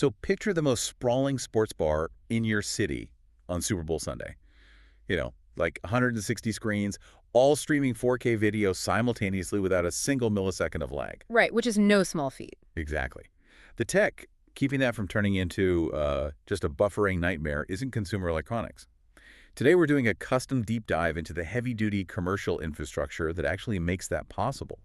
So picture the most sprawling sports bar in your city on Super Bowl Sunday. Like 160 screens, all streaming 4K video simultaneously without a single millisecond of lag. Right, which is no small feat. Exactly. The tech, keeping that from turning into just a buffering nightmare, isn't consumer electronics. Today we're doing a custom deep dive into the heavy-duty commercial infrastructure that actually makes that possible.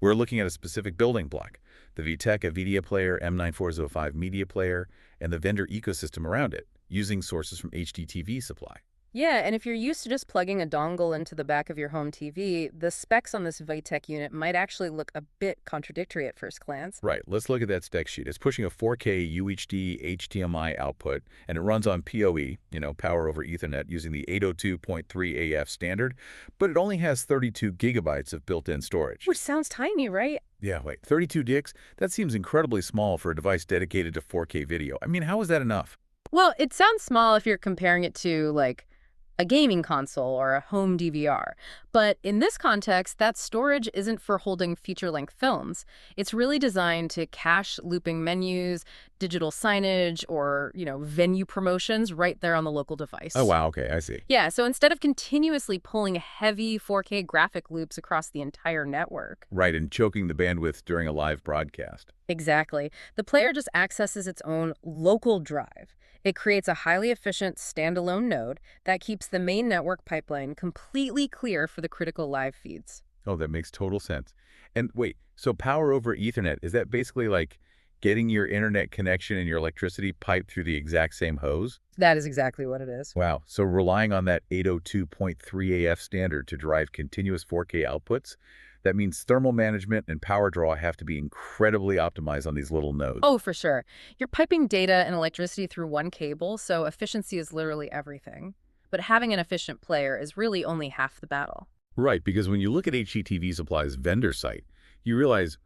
We're looking at a specific building block, the Vitec AVPLY-M M9405 media player, and the vendor ecosystem around it, using sources from HDTV Supply. Yeah, and if you're used to just plugging a dongle into the back of your home TV, the specs on this Vitec unit might actually look a bit contradictory at first glance. Right, let's look at that spec sheet. It's pushing a 4K UHD HDMI output, and it runs on PoE, power over Ethernet, using the 802.3 AF standard, but it only has 32 gigabytes of built-in storage. Which sounds tiny, right? Yeah, wait, 32 gigs? That seems incredibly small for a device dedicated to 4K video. I mean, how is that enough? Well, it sounds small if you're comparing it to, like, a gaming console or a home DVR. But in this context, that storage isn't for holding feature-length films. It's really designed to cache looping menus, digital signage, or, venue promotions right there on the local device. Oh, wow, okay, I see. Yeah, so instead of continuously pulling heavy 4K graphic loops across the entire network. Right, and choking the bandwidth during a live broadcast. Exactly. The player just accesses its own local drive. It creates a highly efficient standalone node that keeps the main network pipeline completely clear for the critical live feeds. Oh, that makes total sense. And wait, so power over Ethernet, is that basically like getting your internet connection and your electricity piped through the exact same hose? That is exactly what it is. Wow, so relying on that 802.3 AF standard to drive continuous 4K outputs, that means thermal management and power draw have to be incredibly optimized on these little nodes. Oh, for sure. You're piping data and electricity through one cable, so efficiency is literally everything. But having an efficient player is really only half the battle. Right, because when you look at HDTV Supply's vendor site, you realize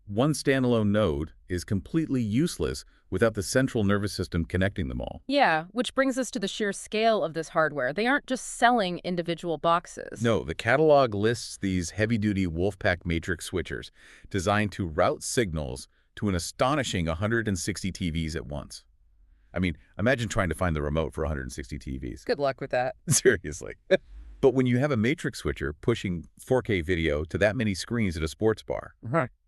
one standalone node is completely useless without the central nervous system connecting them all. Yeah, which brings us to the sheer scale of this hardware. They aren't just selling individual boxes. No, the catalog lists these heavy-duty Wolfpack matrix switchers designed to route signals to an astonishing 160 TVs at once. I mean, imagine trying to find the remote for 160 TVs. Good luck with that. Seriously. But when you have a matrix switcher pushing 4K video to that many screens at a sports bar,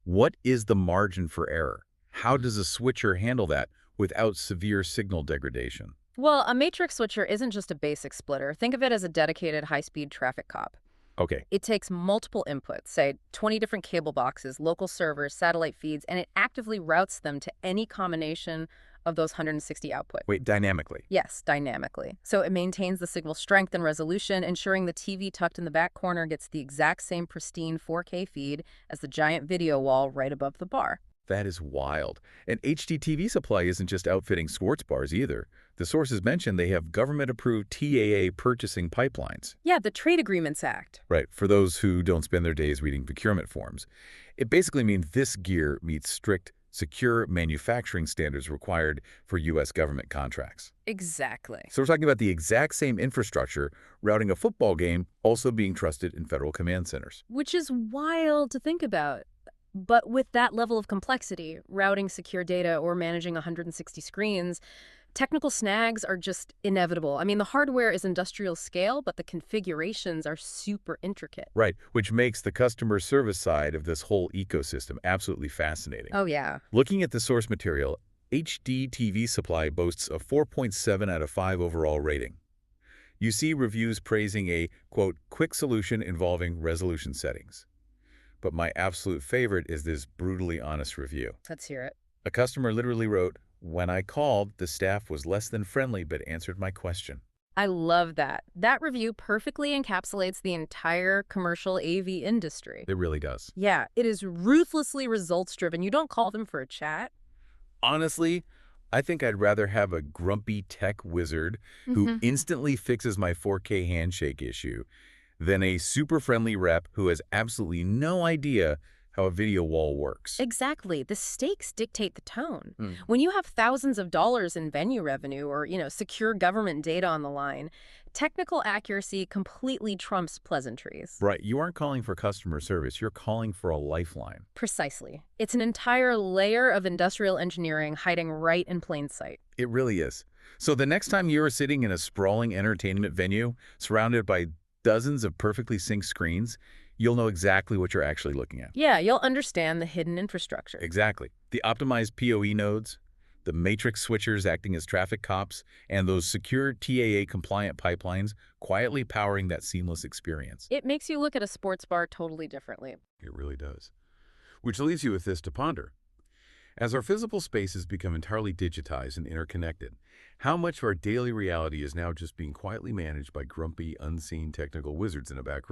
what is the margin for error? How does a switcher handle that without severe signal degradation? Well, a matrix switcher isn't just a basic splitter. Think of it as a dedicated high-speed traffic cop. Okay. It takes multiple inputs, say 20 different cable boxes, local servers, satellite feeds, and it actively routes them to any combination of those 160 outputs. Wait, dynamically? Yes, dynamically. So it maintains the signal strength and resolution, ensuring the TV tucked in the back corner gets the exact same pristine 4K feed as the giant video wall right above the bar. That is wild. And HDTV Supply isn't just outfitting sports bars either. The sources mentioned they have government-approved TAA purchasing pipelines. Yeah, the Trade Agreements Act. Right, for those who don't spend their days reading procurement forms. It basically means this gear meets strict, secure manufacturing standards required for U.S. government contracts. Exactly. So we're talking about the exact same infrastructure routing a football game also being trusted in federal command centers. Which is wild to think about. But with that level of complexity, routing secure data or managing 160 screens, technical snags are just inevitable. I mean, the hardware is industrial scale, but the configurations are super intricate. Right, which makes the customer service side of this whole ecosystem absolutely fascinating. Oh, yeah. Looking at the source material, HDTV Supply boasts a 4.7 out of 5 overall rating. You see reviews praising a, quote, quick solution involving resolution settings. But my absolute favorite is this brutally honest review. Let's hear it. A customer literally wrote, "When I called, the staff was less than friendly but answered my question." I love that. That review perfectly encapsulates the entire commercial AV industry. It really does. Yeah, it is ruthlessly results-driven. You don't call them for a chat. Honestly, I think I'd rather have a grumpy tech wizard who instantly fixes my 4K handshake issue than a super friendly rep who has absolutely no idea how a video wall works. Exactly. The stakes dictate the tone. Hmm. When you have thousands of dollars in venue revenue or, secure government data on the line, technical accuracy completely trumps pleasantries. Right, you aren't calling for customer service, you're calling for a lifeline. Precisely. It's an entire layer of industrial engineering hiding right in plain sight. It really is. So the next time you're sitting in a sprawling entertainment venue, surrounded by dozens of perfectly synced screens, you'll know exactly what you're actually looking at. Yeah, you'll understand the hidden infrastructure. Exactly. The optimized PoE nodes, the matrix switchers acting as traffic cops, and those secure TAA-compliant pipelines quietly powering that seamless experience. It makes you look at a sports bar totally differently. It really does. Which leaves you with this to ponder. As our physical spaces become entirely digitized and interconnected, how much of our daily reality is now just being quietly managed by grumpy, unseen technical wizards in a back room?